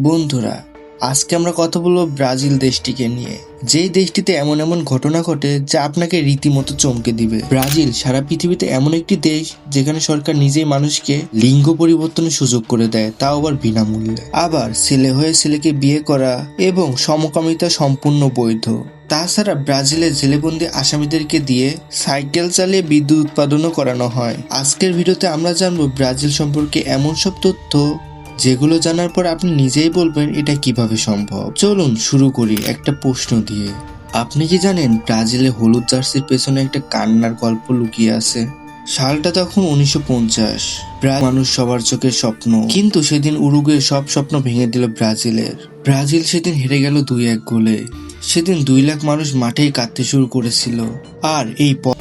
বন্ধুরা, আজকে আমরা কথা বলবো ব্রাজিল দেশটিকে নিয়ে, যেই দেশটিতে এমন এমন ঘটনা ঘটে যা আপনাকে রীতিমতো চমকে দিবে। ব্রাজিল সারা পৃথিবীতে এমন একটি দেশ যেখানে সরকার নিজেই মানুষকে লিঙ্গ পরিবর্তনের সুযোগ করে দেয়, তাও আবার বিনামূল্যে। আবার ছেলে হয়ে ছেলেকে বিয়ে করা এবং সমকামিতা সম্পূর্ণ বৈধ। তাছাড়া ব্রাজিলের জেলেবন্দি আসামিদেরকে দিয়ে সাইকেল চালিয়ে বিদ্যুৎ উৎপাদনও করানো হয়। আজকের ভিডিওতে আমরা জানবো ব্রাজিল সম্পর্কে এমন সব তথ্য যেগুলো জানার পর আপনি নিজেই বলবেন এটা কিভাবে সম্ভব। চলুন শুরু করি একটা প্রশ্ন দিয়ে। আপনি কি জানেন ব্রাজিলে হলুদ জার্সির পেছনে একটা কান্নার গল্প লুকিয়ে আছে? সালটা তখন 1950। প্রায় মানুষ সবার চোখের স্বপ্ন, কিন্তু সেদিন উরুগুয়ে সব স্বপ্ন ভেঙে দিল ব্রাজিলের। ব্রাজিল সেদিন হেরে গেল 2-1 গোলে। সেদিন 2 লাখ মানুষ মাঠেই কাঁদতে শুরু করেছিল। আর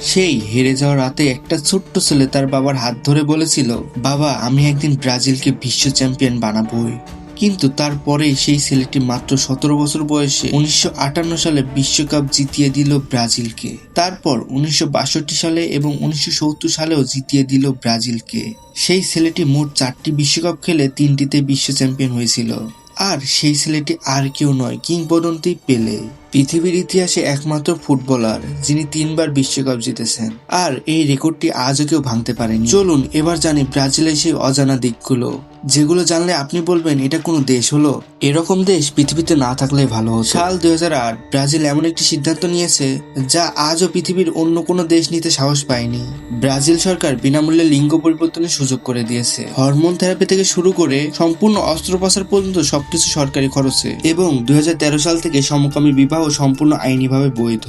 সেই হেরে যাওয়ার রাতে একটা ছোট্ট ছেলে তার বাবার হাত ধরে বলেছিল, বাবা, আমি একদিন ব্রাজিলকে বিশ্ব চ্যাম্পিয়ন বানাবোই। কিন্তু তারপরেই সেই ছেলেটি মাত্র 17 বছর বয়সে 1958 সালে বিশ্বকাপ জিতিয়ে দিল ব্রাজিলকে। তারপর 1962 সালে এবং 1970 সালেও জিতিয়ে দিল ব্রাজিলকে। সেই ছেলেটি মোট 4টি বিশ্বকাপ খেলে 3টিতে বিশ্ব চ্যাম্পিয়ন হয়েছিল। আর সেই ছেলেটি আর কেউ নয়, কিংবদন্তি পেলে। পৃথিবীর ইতিহাসে একমাত্র ফুটবলার যিনি 3বার বিশ্বকাপ জিতেছেন। আর এই রেকর্ডটি আজও কেউ ভাঙতে পারেনি। চলুন এবার জানি ব্রাজিলের সেই অজানা দিকগুলো, যেগুলো জানলে আপনি বলবেন এটা কোনো দেশ হলো? এরকম দেশ পৃথিবীতে না থাকলে ভালো হতো। সাল 2008 ব্রাজিল এমন একটি সিদ্ধান্ত নিয়েছে যা আজও পৃথিবীর অন্য কোনো দেশ নিতে সাহস পায়নি। ব্রাজিল সরকার বিনামূল্যে লিঙ্গ পরিবর্তনের সুযোগ করে দিয়েছে। হরমোন থেরাপি থেকে শুরু করে সম্পূর্ণ অস্ত্রোপচার পর্যন্ত সবকিছু সরকারি খরচে। এবং 2013 সাল থেকে সমকামী বিবাহ সম্পূর্ণ আইনিভাবে বৈধ।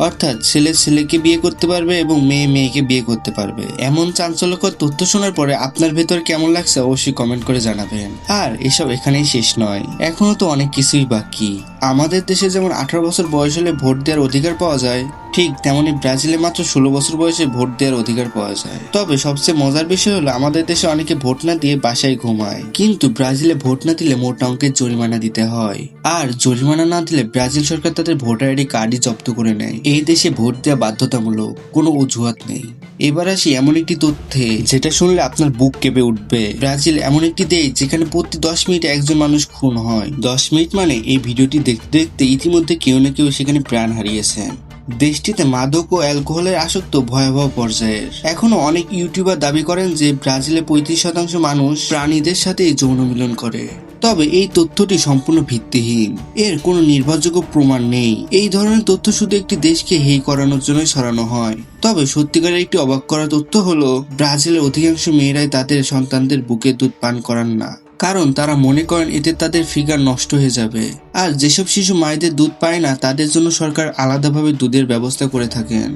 অর্থাৎ ছেলে ছেলেকে বিয়ে করতে পারবে এবং মেয়ে মেয়েকে বিয়ে করতে পারবে। এমন চাঞ্চল্যকর তথ্য শোনার পরে আপনার ভেতর কেমন লাগছে অবশ্যই কমেন্ট করে জানাবেন। আর এসব এখানেই শেষ নয়, এখনো তো অনেক কিছুই বাকি। আমাদের দেশে যেমন 18 বছর বয়স হলে ভোট দেওয়ার অধিকার পাওয়া যায়, ঠিক তেমনি ব্রাজিলে মাত্র 16 বছর বয়সে ভোট দেওয়ার অধিকার পাওয়া যায়। তবে সবচেয়ে মজার বিষয় হলো আমাদের দেশে অনেকে ভোট না দিয়ে বাসায় ঘুমায়, কিন্তু ব্রাজিলে ভোট না দিলে মোটা অঙ্কের জরিমানা দিতে হয়। আর জরিমানা না দিলে ব্রাজিল সরকার তাদের ভোটার আইডি কার্ডই জব্দ করে নেয়। এই দেশে ভোট দেওয়া বাধ্যতামূলক, কোনো অজুহাত নেই। এবার আসি এমন একটি তথ্যে যেটা শুনলে আপনার বুক কেঁপে উঠবে। ব্রাজিল এমন একটি দেশ যেখানে প্রতি 10 মিনিটে একজন মানুষ খুন হয়। 10 মিনিট মানে এই ভিডিওটি দেখতে দেখতে ইতিমধ্যে কেউ না কেউ সেখানে প্রাণ হারিয়েছেন। দেশটিতে মাদক ও অ্যালকোহলের আসক্ত ভয়াবহ পর্যায়ের। এখনো অনেক ইউটিউবার দাবি করেন যে ব্রাজিলে 35% মানুষ প্রাণীদের সাথে যৌন মিলন করে। তবে এই তথ্যটি সম্পূর্ণ ভিত্তিহীন, এর কোনো নির্ভরযোগ্য প্রমাণ নেই। এই ধরনের তথ্য শুধু একটি দেশকে হেয় করানোর জন্যই ছড়ানো হয়। তবে সত্যিকারের একটি অবাক করা তথ্য হলো ব্রাজিলের অধিকাংশ মেয়েরাই তাদের সন্তানদের বুকের দুধ পান করান না, কারণ তারা মনে করেন এতে তাদের ফিগার নষ্ট হয়ে যাবে। আর যেসব শিশু মায়েদের দুধ পায় না তাদের জন্য সরকার আলাদাভাবে দুধের ব্যবস্থা করে থাকেন।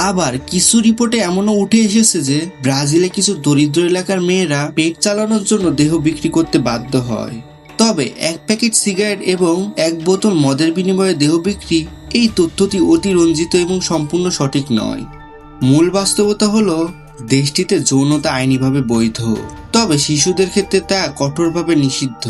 আবার কিছু রিপোর্টে এমনও উঠে এসেছে যে ব্রাজিলে কিছু দরিদ্র এলাকার মেয়েরা পেট চালানোর জন্য দেহ বিক্রি করতে বাধ্য হয়। তবে 1 প্যাকেট সিগারেট এবং 1 বোতল মদের বিনিময়ে দেহ বিক্রি, এই তথ্যটি অতিরঞ্জিত এবং সম্পূর্ণ সঠিক নয়। মূল বাস্তবতা হলো দেশটিতে যৌনতা আইনিভাবে বৈধ, তবে শিশুদের ক্ষেত্রে তা কঠোরভাবে নিষিদ্ধ।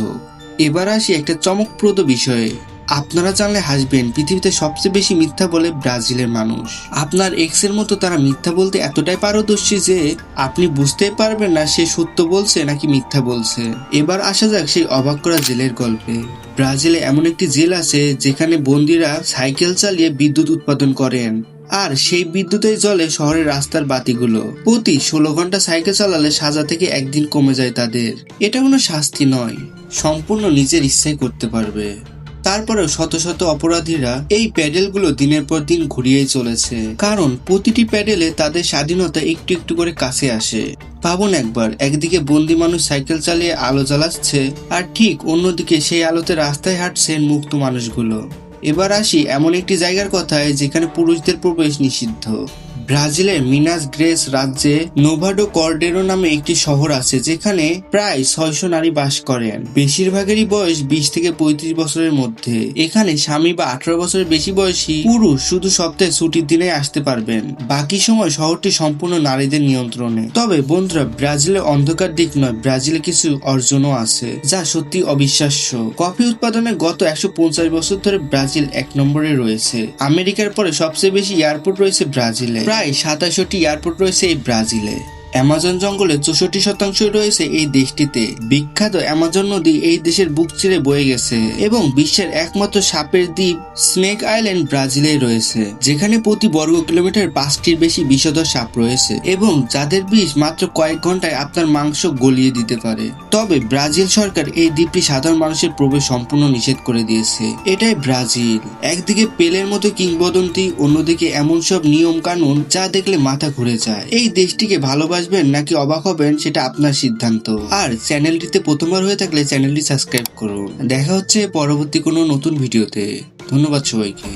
এবার আসি একটা চমকপ্রদ বিষয়ে। আপনারা জানলে হাসবেন, পৃথিবীতে সবচেয়ে বেশি মিথ্যা বলে ব্রাজিলের মানুষ। আপনার এক্সের মতো তারা মিথ্যা বলতে এতটাই পারদর্শী যে আপনি বুঝতেই পারবেন না সে সত্য বলছে নাকি মিথ্যা বলছে। এবার আসা যাক সেই অবাক করা জেলের গল্পে। ব্রাজিলে এমন একটি জেল আছে যেখানে বন্দীরা সাইকেল চালিয়ে বিদ্যুৎ উৎপাদন করেন। আর সেই বিদ্যুতেই জ্বলে শহরের রাস্তার বাতিগুলো। প্রতি 16 ঘন্টা সাইকেল চালালে সাজা থেকে 1 দিন কমে যায় তাদের। এটা কোনো শাস্তি নয়, সম্পূর্ণ নিজের ইচ্ছাই করতে পারবে। তারপরেও শত শত অপরাধীরা এই প্যাডেলগুলো দিনের পর দিন ঘুরিয়েই চলেছে, কারণ প্রতিটি প্যাডেলে তাদের স্বাধীনতা একটু একটু করে কাছে আসে। ভাবুন একবার, একদিকে বন্দি মানুষ সাইকেল চালিয়ে আলো জ্বালাচ্ছে, আর ঠিক অন্যদিকে সেই আলোতে রাস্তায় হাঁটছেন মুক্ত মানুষগুলো। এবার আসি এমন একটি জায়গার কথায় যেখানে পুরুষদের প্রবেশ নিষিদ্ধ। ব্রাজিলের মিনাস গ্রেস রাজ্যে নোভাডো কর্ডেরো নামে একটি শহর আছে যেখানে প্রায় 600 নারী বাস করেন। বেশিরভাগেরই বয়স 20 থেকে 35 বছরের মধ্যে। এখানে স্বামী বা 18 বছরের বেশি বয়সী পুরুষ শুধু সপ্তাহে ছুটির দিনে আসতে পারবেন, বাকি সময় শহরটি সম্পূর্ণ নারীদের নিয়ন্ত্রণে। তবে বন্ধুরা, ব্রাজিলের অন্ধকার দিক নয়, ব্রাজিলে কিছু অর্জনও আছে যা সত্যি অবিশ্বাস্য। কফি উৎপাদনে গত 150 বছর ধরে ব্রাজিল 1 নম্বরে রয়েছে। আমেরিকার পরে সবচেয়ে বেশি এয়ারপোর্ট রয়েছে ব্রাজিলে, প্রায় 27টি এয়ারপোর্ট রয়েছে এই ব্রাজিলে। অ্যামাজন জঙ্গলের 64% রয়েছে এই দেশটিতে। বিখ্যাত অ্যামাজন নদী এই দেশের বুক চিরে বয়ে গেছে এবং বিশ্বের একমাত্র সাপের দ্বীপ স্নেক আইল্যান্ড ব্রাজিলে রয়েছে, যেখানে প্রতি বর্গ কিলোমিটার 5টির বেশি বিষধর সাপ রয়েছে এবং যাদের বিষ মাত্র কয়েক ঘন্টায় আপনার মাংস গলিয়ে দিতে পারে। তবে ব্রাজিল সরকার এই দ্বীপটি সাধারণ মানুষের প্রবেশ সম্পূর্ণ নিষেধ করে দিয়েছে। এটাই ব্রাজিল। একদিকে পেলের মতো কিংবদন্তি, অন্যদিকে এমন সব নিয়ম কানুন যা দেখলে মাথা ঘুরে যায়। এই দেশটিকে ভালোবাসবেন নাকি অবাক হবেন সেটা আপনার সিদ্ধান্ত। আর চ্যানেলটিতে প্রথমবার হয়ে থাকলে চ্যানেলটি সাবস্ক্রাইব করুন। দেখা হচ্ছে পরবর্তী কোনো নতুন ভিডিওতে। ধন্যবাদ সবাইকে।